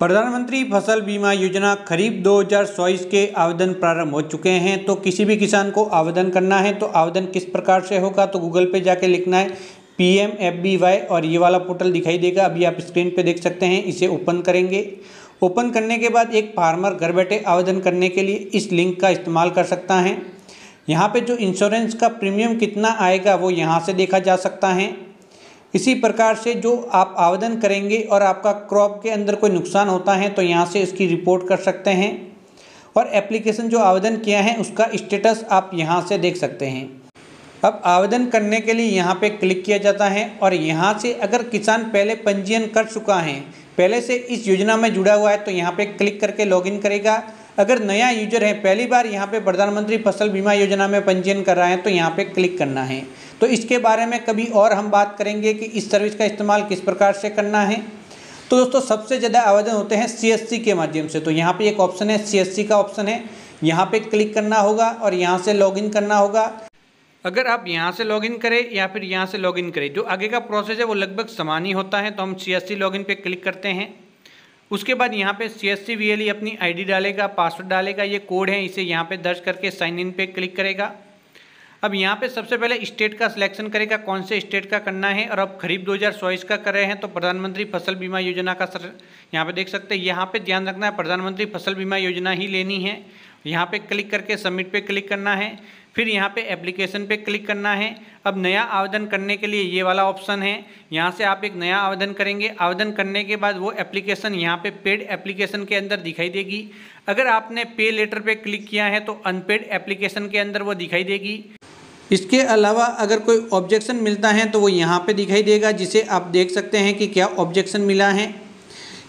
प्रधानमंत्री फसल बीमा योजना खरीफ 2024 के आवेदन प्रारंभ हो चुके हैं। तो किसी भी किसान को आवेदन करना है तो आवेदन किस प्रकार से होगा, तो गूगल पे जाके लिखना है PMFBY और ये वाला पोर्टल दिखाई देगा। अभी आप स्क्रीन पे देख सकते हैं। इसे ओपन करेंगे। ओपन करने के बाद एक फार्मर घर बैठे आवेदन करने के लिए इस लिंक का इस्तेमाल कर सकता है। यहाँ पे जो इंश्योरेंस का प्रीमियम कितना आएगा वो यहाँ से देखा जा सकता है। इसी प्रकार से जो आप आवेदन करेंगे और आपका क्रॉप के अंदर कोई नुकसान होता है तो यहाँ से इसकी रिपोर्ट कर सकते हैं और एप्लीकेशन जो आवेदन किया है उसका स्टेटस आप यहाँ से देख सकते हैं। अब आवेदन करने के लिए यहाँ पे क्लिक किया जाता है और यहाँ से अगर किसान पहले पंजीयन कर चुका है, पहले से इस योजना में जुड़ा हुआ है, तो यहाँ पे क्लिक करके लॉगिन करेगा। अगर नया यूजर है, पहली बार यहाँ पे प्रधानमंत्री फसल बीमा योजना में पंजीयन कर रहा है, तो यहाँ पे क्लिक करना है। तो इसके बारे में कभी और हम बात करेंगे कि इस सर्विस का इस्तेमाल किस प्रकार से करना है। तो दोस्तों सबसे ज़्यादा आवेदन होते हैं CSC के माध्यम से। तो यहाँ पे एक ऑप्शन है CSC का ऑप्शन है, यहाँ पे क्लिक करना होगा और यहाँ से लॉगिन करना होगा। अगर आप यहाँ से लॉगिन करें या फिर यहाँ से लॉगिन करें, जो आगे का प्रोसेस है वो लगभग समान ही होता है। तो हम CSC लॉगिन पे क्लिक करते हैं। उसके बाद यहाँ पे CSC VLE अपनी ID डालेगा, पासवर्ड डालेगा, ये कोड है, इसे यहाँ पे दर्ज करके साइन इन पे क्लिक करेगा। अब यहाँ पे सबसे पहले स्टेट का सिलेक्शन करेगा, कौन से स्टेट का करना है। और अब खरीफ 2024 का कर रहे हैं तो प्रधानमंत्री फसल बीमा योजना का यहाँ पे देख सकते हैं। यहाँ पे ध्यान रखना है प्रधानमंत्री फसल बीमा योजना ही लेनी है। यहाँ पे क्लिक करके सबमिट पे क्लिक करना है। फिर यहाँ पे एप्लीकेशन पे क्लिक करना है। अब नया आवेदन करने के लिए ये वाला ऑप्शन है, यहाँ से आप एक नया आवेदन करेंगे। आवेदन करने के बाद वो एप्लीकेशन यहाँ पे पेड एप्लीकेशन के अंदर दिखाई देगी। अगर आपने पे लेटर पे क्लिक किया है तो अनपेड एप्लीकेशन के अंदर वो दिखाई देगी। इसके अलावा अगर कोई ऑब्जेक्शन मिलता है तो वो यहाँ पे दिखाई देगा, जिसे आप देख सकते हैं कि क्या ऑब्जेक्शन मिला है।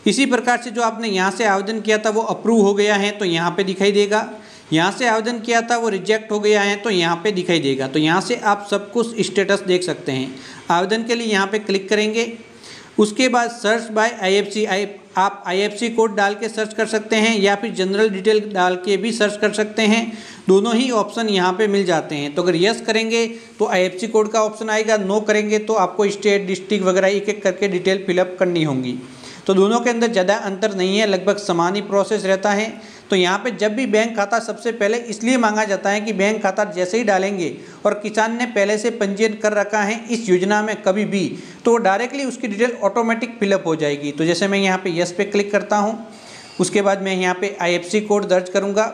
इसी प्रकार से जो आपने यहाँ से आवेदन किया था वो अप्रूव हो गया है तो यहाँ पे दिखाई देगा। यहाँ से आवेदन किया था वो रिजेक्ट हो गया है तो यहाँ पे दिखाई देगा। तो यहाँ से आप सब कुछ स्टेटस देख सकते हैं। आवेदन के लिए यहाँ पे क्लिक करेंगे। उसके बाद सर्च बाय IFC, आप IFC कोड डाल के सर्च कर सकते हैं या फिर जनरल डिटेल डाल के भी सर्च कर सकते हैं। दोनों ही ऑप्शन यहाँ पे मिल जाते हैं। तो अगर यस करेंगे तो IFC कोड का ऑप्शन आएगा, नो करेंगे तो आपको स्टेट, डिस्ट्रिक्ट वगैरह एक एक करके डिटेल फिलअप करनी होंगी। तो दोनों के अंदर ज़्यादा अंतर नहीं है, लगभग समान ही प्रोसेस रहता है। तो यहाँ पे जब भी बैंक खाता सबसे पहले इसलिए मांगा जाता है कि बैंक खाता जैसे ही डालेंगे और किसान ने पहले से पंजीयन कर रखा है इस योजना में कभी भी, तो डायरेक्टली उसकी डिटेल ऑटोमेटिक फिलअप हो जाएगी। तो जैसे मैं यहाँ पे यस पे क्लिक करता हूँ, उसके बाद मैं यहाँ पे IFC कोड दर्ज करूँगा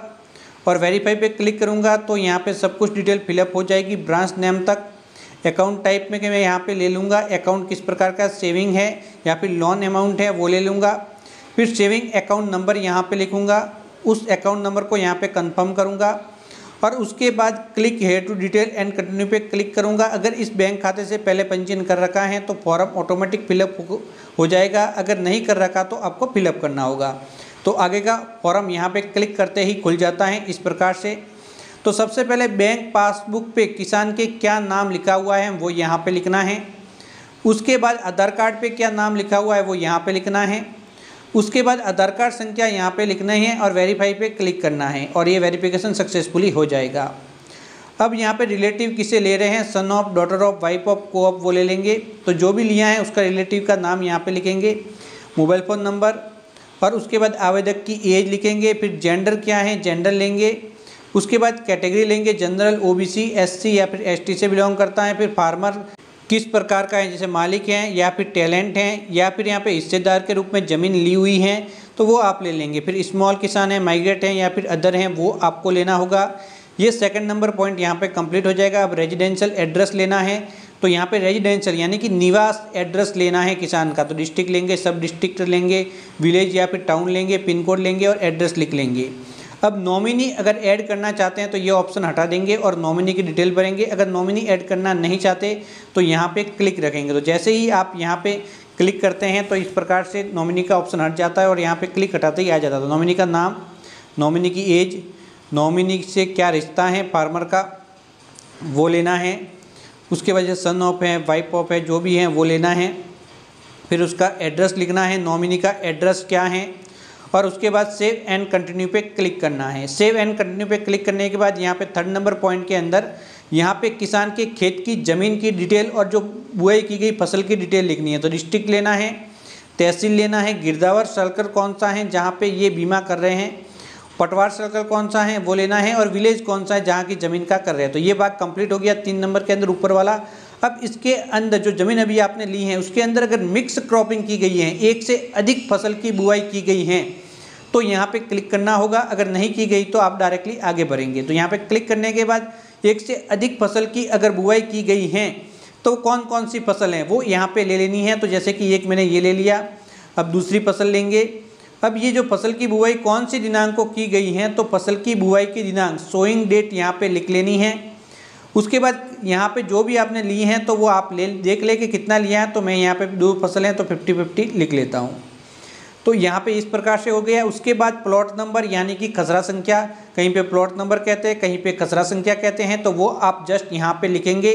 और वेरीफाई पे क्लिक करूँगा तो यहाँ पे सब कुछ डिटेल फिलअप हो जाएगी, ब्रांच नेम तक। अकाउंट टाइप में मैं यहाँ पे ले लूँगा अकाउंट किस प्रकार का, सेविंग है या फिर लोन अमाउंट है वो ले लूँगा। फिर सेविंग अकाउंट नंबर यहाँ पे लिखूँगा, उस अकाउंट नंबर को यहाँ पे कंफर्म करूँगा और उसके बाद click here to detail and continue पे क्लिक करूँगा। अगर इस बैंक खाते से पहले पंजीयन कर रखा है तो फॉर्म ऑटोमेटिक फिलअप हो जाएगा, अगर नहीं कर रखा तो आपको फिलअप करना होगा। तो आगे का फॉर्म यहाँ पे क्लिक करते ही खुल जाता है इस प्रकार से। तो सबसे पहले बैंक पासबुक पे किसान के क्या नाम लिखा हुआ है वो यहाँ पे लिखना है। उसके बाद आधार कार्ड पे क्या नाम लिखा हुआ है वो यहाँ पे लिखना है। उसके बाद आधार कार्ड संख्या यहाँ पे लिखना है और वेरीफाई पे क्लिक करना है और ये वेरिफिकेशन सक्सेसफुली हो जाएगा। अब यहाँ पे रिलेटिव किसे ले रहे हैं, son of, daughter of, wife of, को ऑफ वो ले लेंगे। तो जो भी लिया है उसका रिलेटिव का नाम यहाँ पे लिखेंगे, मोबाइल फ़ोन नंबर और उसके बाद आवेदक की एज लिखेंगे। फिर जेंडर क्या है, जेंडर लेंगे। उसके बाद कैटेगरी लेंगे, जनरल, OBC, SC या फिर ST से बिलोंग करता है। फिर फार्मर किस प्रकार का है, जैसे मालिक हैं या फिर टैलेंट हैं या फिर यहाँ पे हिस्सेदार के रूप में ज़मीन ली हुई है तो वो आप ले लेंगे। फिर स्मॉल किसान है, माइग्रेट हैं या फिर अदर हैं वो आपको लेना होगा। ये सेकंड नंबर पॉइंट यहाँ पे कंप्लीट हो जाएगा। अब रेजिडेंशियल एड्रेस लेना है तो यहाँ पे रेजिडेंशियल यानी कि निवास एड्रेस लेना है किसान का। तो डिस्ट्रिक्ट लेंगे, सब डिस्ट्रिक्ट लेंगे, विलेज या फिर टाउन लेंगे, पिन कोड लेंगे और एड्रेस लिख लेंगे। अब नॉमिनी अगर ऐड करना चाहते हैं तो ये ऑप्शन हटा देंगे और नॉमिनी की डिटेल भरेंगे। अगर नॉमिनी ऐड करना नहीं चाहते तो यहाँ पे क्लिक रखेंगे। तो जैसे ही आप यहाँ पे क्लिक करते हैं तो इस प्रकार से नॉमिनी का ऑप्शन हट जाता है और यहाँ पे क्लिक हटाते ही आ जाता है। तो नॉमिनी का नाम, नॉमिनी की एज, नॉमिनी से क्या रिश्ता है फार्मर का वो लेना है। उसके बाद सन ऑफ है, वाइफ ऑफ है, जो भी है वो लेना है। फिर उसका एड्रेस लिखना है, नॉमिनी का एड्रेस क्या है और उसके बाद सेव एंड कंटिन्यू पे क्लिक करना है। सेव एंड कंटिन्यू पे क्लिक करने के बाद यहाँ पे थर्ड नंबर पॉइंट के अंदर यहाँ पे किसान के खेत की ज़मीन की डिटेल और जो बुआई की गई फसल की डिटेल लिखनी है। तो डिस्ट्रिक्ट लेना है, तहसील लेना है, गिरदावर सर्कल कौन सा है जहाँ पे ये बीमा कर रहे हैं, पटवार सर्कल कौन सा है वो लेना है, और विलेज कौन सा है जहाँ की ज़मीन का कर रहे हैं। तो ये भाग कंप्लीट हो गया 3 नंबर के अंदर ऊपर वाला। अब इसके अंदर जो ज़मीन अभी आपने ली है उसके अंदर अगर मिक्स क्रॉपिंग की गई है, एक से अधिक फसल की बुआई की गई है, तो यहाँ पे क्लिक करना होगा। अगर नहीं की गई तो आप डायरेक्टली आगे बढ़ेंगे। तो यहाँ पे क्लिक करने के बाद एक से अधिक फसल की अगर बुआई की गई है तो कौन कौन सी फसल है वो यहाँ पे ले लेनी है। तो जैसे कि एक मैंने ये ले लिया, अब दूसरी फसल लेंगे। अब ये जो फसल की बुआई कौन सी दिनांक को की गई है, तो फसल की बुआई की दिनांक सोइंग डेट यहाँ पे लिख लेनी है। उसके बाद यहाँ पे जो भी आपने ली हैं तो वो आप देख ले कि कितना लिया है। तो मैं यहाँ पे 2 फसल हैं तो 50-50 लिख लेता हूँ। तो यहाँ पे इस प्रकार से हो गया। उसके बाद प्लॉट नंबर यानी कि खसरा संख्या, कहीं पे प्लॉट नंबर कहते हैं, कहीं पे खसरा संख्या कहते हैं, तो वो आप जस्ट यहाँ पे लिखेंगे।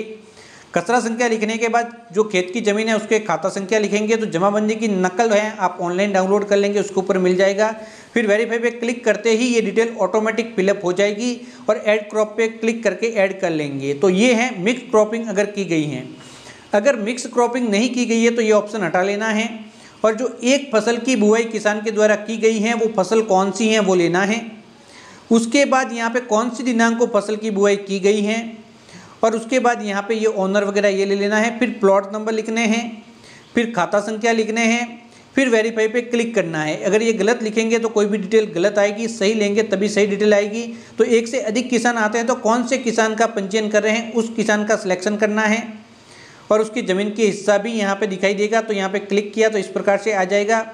खसरा संख्या लिखने के बाद जो खेत की ज़मीन है उसके खाता संख्या लिखेंगे। तो जमाबंदी की नकल है आप ऑनलाइन डाउनलोड कर लेंगे, उसके ऊपर मिल जाएगा। फिर वेरीफाई पे क्लिक करते ही ये डिटेल ऑटोमेटिक फिलअप हो जाएगी और ऐड क्रॉप पे क्लिक करके ऐड कर लेंगे। तो ये है मिक्स क्रॉपिंग अगर की गई है। अगर मिक्स क्रॉपिंग नहीं की गई है तो ये ऑप्शन हटा लेना है, और जो एक फसल की बुआई किसान के द्वारा की गई है वो फसल कौन सी है वो लेना है। उसके बाद यहाँ पे कौन सी दिनांक को फसल की बुआई की गई है, और उसके बाद यहाँ पे ये ओनर वगैरह ये ले लेना है। फिर प्लॉट नंबर लिखने हैं, फिर खाता संख्या लिखने हैं, फिर वेरीफाई पे क्लिक करना है। अगर ये गलत लिखेंगे तो कोई भी डिटेल गलत आएगी, सही लेंगे तभी सही डिटेल आएगी। तो एक से अधिक किसान आते हैं तो कौन से किसान का पंजीयन कर रहे हैं उस किसान का सिलेक्शन करना है, और उसकी ज़मीन की हिस्सा भी यहाँ पे दिखाई देगा। तो यहाँ पे क्लिक किया तो इस प्रकार से आ जाएगा।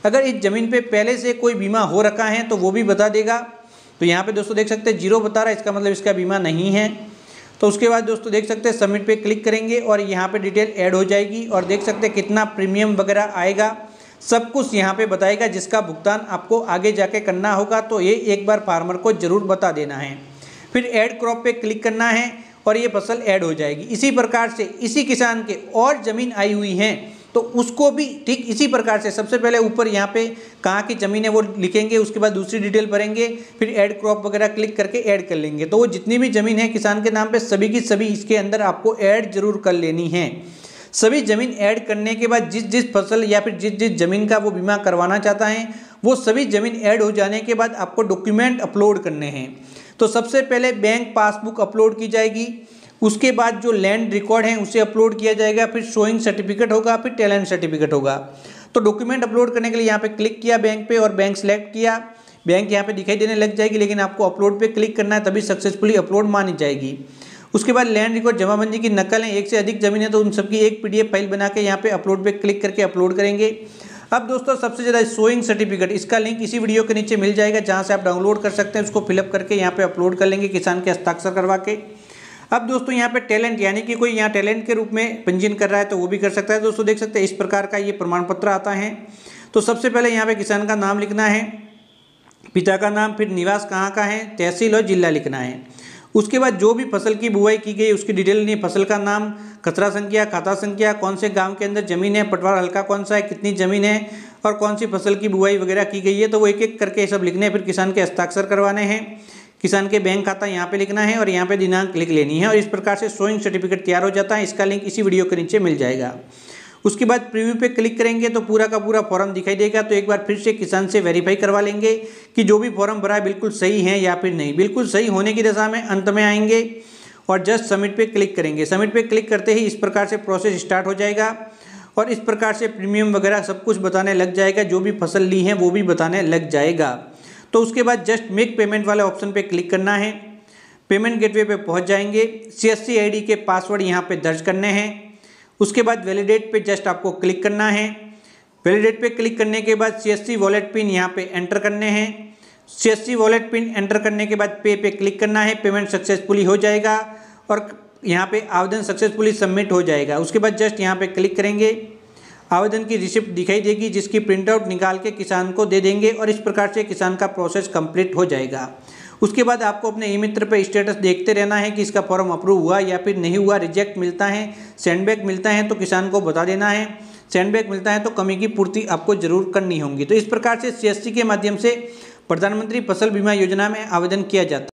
अगर इस ज़मीन पे पहले से कोई बीमा हो रखा है तो वो भी बता देगा। तो यहाँ पे दोस्तों देख सकते हैं 0 बता रहा है, इसका मतलब इसका बीमा नहीं है। तो उसके बाद दोस्तों देख सकते हैं सबमिट पे क्लिक करेंगे और यहाँ पे डिटेल ऐड हो जाएगी, और देख सकते हैं कितना प्रीमियम वगैरह आएगा, सब कुछ यहाँ पे बताएगा, जिसका भुगतान आपको आगे जाके करना होगा। तो ये एक बार फार्मर को ज़रूर बता देना है। फिर ऐड क्रॉप पे क्लिक करना है और ये फसल ऐड हो जाएगी। इसी प्रकार से इसी किसान के और ज़मीन आई हुई हैं तो उसको भी ठीक इसी प्रकार से सबसे पहले ऊपर यहाँ पे कहाँ की ज़मीन है वो लिखेंगे, उसके बाद दूसरी डिटेल भरेंगे, फिर ऐड क्रॉप वगैरह क्लिक करके ऐड कर लेंगे। तो वो जितनी भी ज़मीन है किसान के नाम पे सभी की सभी इसके अंदर आपको ऐड जरूर कर लेनी है। सभी ज़मीन ऐड करने के बाद जिस जिस फसल या फिर जिस जिस ज़मीन का वो बीमा करवाना चाहता है वो सभी ज़मीन ऐड हो जाने के बाद आपको डॉक्यूमेंट अपलोड करने हैं। तो सबसे पहले बैंक पासबुक अपलोड की जाएगी, उसके बाद जो लैंड रिकॉर्ड है उसे अपलोड किया जाएगा, फिर शोइंग सर्टिफिकेट होगा, फिर टैलेंट सर्टिफिकेट होगा। तो डॉक्यूमेंट अपलोड करने के लिए यहाँ पे क्लिक किया बैंक पे और बैंक सेलेक्ट किया। बैंक यहाँ पे दिखाई देने लग जाएगी, लेकिन आपको अपलोड पे क्लिक करना है तभी सक्सेसफुली अपलोड मानी जाएगी। उसके बाद लैंड रिकॉर्ड जमाबंदी की नकल है, एक से अधिक ज़मीन है तो उन सबकी एक PDF फाइल बना के यहाँ पे अपलोड पे क्लिक करके अपलोड करेंगे। अब दोस्तों सबसे ज़्यादा शोइंग सर्टिफिकेट, इसका लिंक इसी वीडियो के नीचे मिल जाएगा जहाँ से आप डाउनलोड कर सकते हैं। उसको फिलअप करके यहाँ पे अपलोड कर लेंगे किसान के हस्ताक्षर करवा के। अब दोस्तों यहाँ पे टैलेंट यानी कि कोई यहाँ टैलेंट के रूप में पंजीयन कर रहा है तो वो भी कर सकता है। दोस्तों देख सकते हैं इस प्रकार का ये प्रमाण पत्र आता है। तो सबसे पहले यहाँ पे किसान का नाम लिखना है, पिता का नाम, फिर निवास कहाँ का है, तहसील और जिला लिखना है। उसके बाद जो भी फसल की बुआई की गई उसकी डिटेल नहीं, फसल का नाम, खसरा संख्या, खाता संख्या, कौन से गांव के अंदर ज़मीन है, पटवार हल्का कौन सा है, कितनी ज़मीन है और कौन सी फसल की बुआई वगैरह की गई है, तो वो एक एक करके सब लिखने हैं। फिर किसान के हस्ताक्षर करवाने हैं, किसान के बैंक खाता यहाँ पे लिखना है और यहाँ पे दिनांक लिख लेनी है, और इस प्रकार से शोइंग सर्टिफिकेट तैयार हो जाता है। इसका लिंक इसी वीडियो के नीचे मिल जाएगा। उसके बाद प्रीव्यू पे क्लिक करेंगे तो पूरा का पूरा फॉर्म दिखाई देगा। तो एक बार फिर से किसान से वेरीफाई करवा लेंगे कि जो भी फॉर्म भरा है बिल्कुल सही है या फिर नहीं। बिल्कुल सही होने की दशा में अंत में आएंगे और जस्ट सबमिट पे क्लिक करेंगे। सबमिट पे क्लिक करते ही इस प्रकार से प्रोसेस स्टार्ट हो जाएगा और इस प्रकार से प्रीमियम वगैरह सब कुछ बताने लग जाएगा, जो भी फसल ली है वो भी बताने लग जाएगा। तो उसके बाद जस्ट मेक पेमेंट वाले ऑप्शन पे क्लिक करना है। पेमेंट गेटवे पे पहुंच जाएंगे। CSC ID के पासवर्ड यहाँ पे दर्ज करने हैं। उसके बाद वैलिडेट पे जस्ट आपको क्लिक करना है। वैलिडेट पे क्लिक करने के बाद CSC वॉलेट पिन यहाँ पे एंटर करने हैं। CSC वॉलेट पिन एंटर करने के बाद पे क्लिक करना है। पेमेंट सक्सेसफुली हो जाएगा और यहाँ पे आवेदन सक्सेसफुली सबमिट हो जाएगा। उसके बाद जस्ट यहाँ पे क्लिक करेंगे, आवेदन की रिसिप्ट दिखाई देगी जिसकी प्रिंट आउट निकाल के किसान को दे देंगे और इस प्रकार से किसान का प्रोसेस कंप्लीट हो जाएगा। उसके बाद आपको अपने ई-मित्र पे स्टेटस देखते रहना है कि इसका फॉर्म अप्रूव हुआ या फिर नहीं हुआ। रिजेक्ट मिलता है, सेंडबैक मिलता है तो किसान को बता देना है। सेंडबैक मिलता है तो कमी की पूर्ति आपको जरूर करनी होगी। तो इस प्रकार से CSC के माध्यम से प्रधानमंत्री फसल बीमा योजना में आवेदन किया जाता है।